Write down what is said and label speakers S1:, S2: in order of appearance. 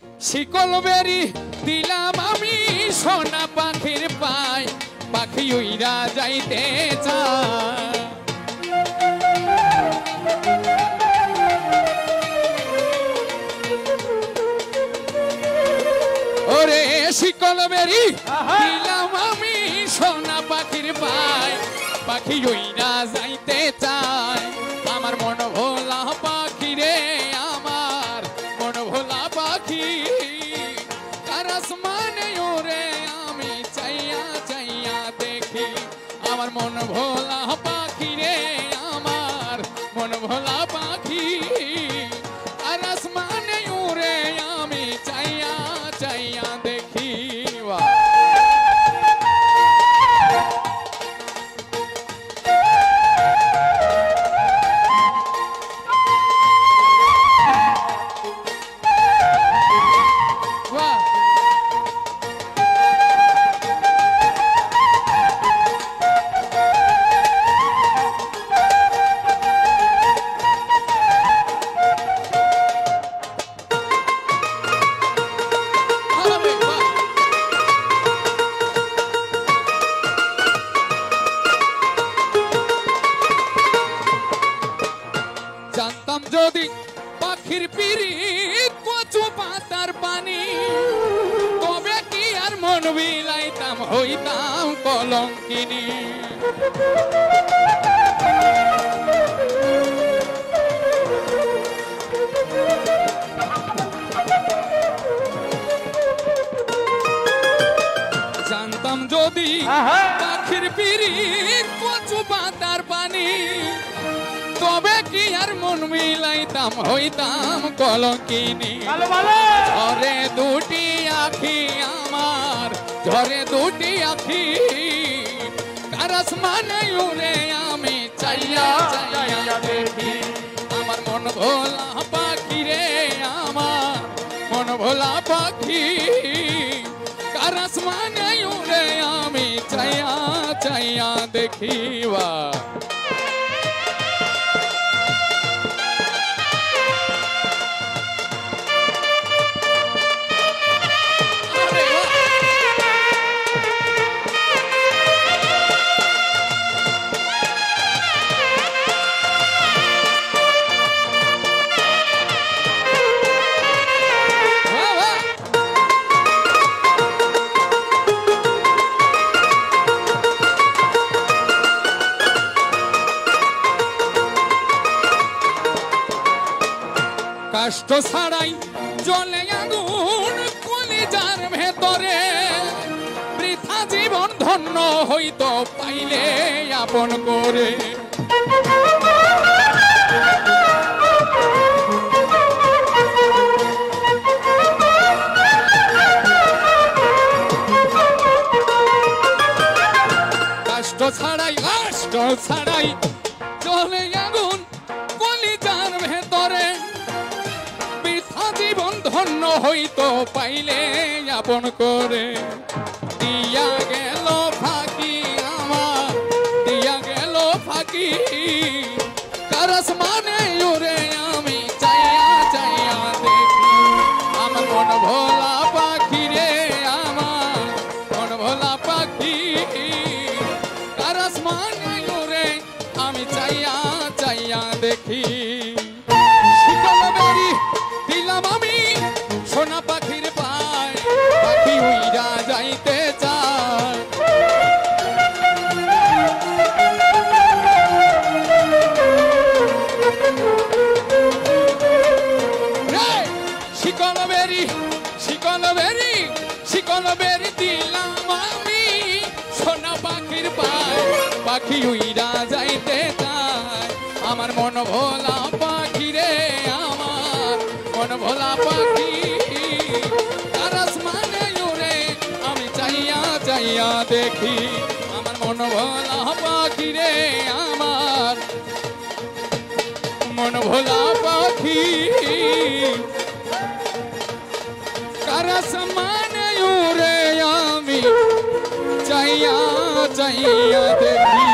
S1: শিকল বেরি দিলাম আমি সোনা পাখির পায় পাখি উইরা যাইতে চায় ওরে শিকল বেরি দিলাম আমি সোনা পাখির পায় পাখি উইরা যাইতে চায় আমার মন ভোলা পাখি রে আমার মন ভোলা পাখি কার আসমানে ওরে আমি চাইয়া চাইয়া দেখি আমার মন ভোলা পাখি রে আমার মন ভোলা পাখি কার আসমানে ওরে আমি চাইয়া চাইয়া দেখি জানতাম যদি পাখির পিরিত কচু পাতার পানি তবে কি আর মন বিলাইতাম হইতাম কলঙ্কিনী জানতাম যদি পাখির পিরিত কচু পাতার পানি তবে কি আর মন মিলাইতাম হইতাম কলঙ্কিনী ঝরে দুটি আখি আমার ঝরে দুটি আখি কার আসমানে উড়ে আমি চাইয়া চাইয়া দেখি আমার মন ভোলা পাখি রে আমার মন ভোলা পাখি কার আসমানে উড়ে আমি চাইয়া চাইয়া দেখিবা কষ্ট ছাড়াই জ্বলে আগুন কলিজার ভেতরে বৃথা জীবন ধন্য হইতো পাইলে আপন করে কষ্ট ছাড়াই জ্বলে আগুন কলিজার ভেতরে জীবন ধন্য হইতো পাইলে আপন করে দিয়া গেল ফাঁকি আমার দিয়া গেল ফাঁকি কার আসমানে উড়ে আমি চাইয়া চাইয়া দেখি আমার মন ভোলা পাখি রে আমার মন ভোলা পাখি কার আসমানে উড়ে আমি চাইয়া চাইয়া দেখি দিলাম আমি সোনা পাখির পায় পাখি উইরা যাইতে চায় শিকল বেরি দিলাম আমি সোনা পাখির পায় পাখি উইরা যাইতে চায় আমার মন ভোলা পাখি রে আমার মন ভোলা পাখি তার আসমানে উড়ে আমি চাইয়া চাইয়া দেখি আমার মন ভোলা পাখি রে আমার মন ভোলা পাখি তার আসমানে উড়ে আমি চাইয়া চাইয়া দেখি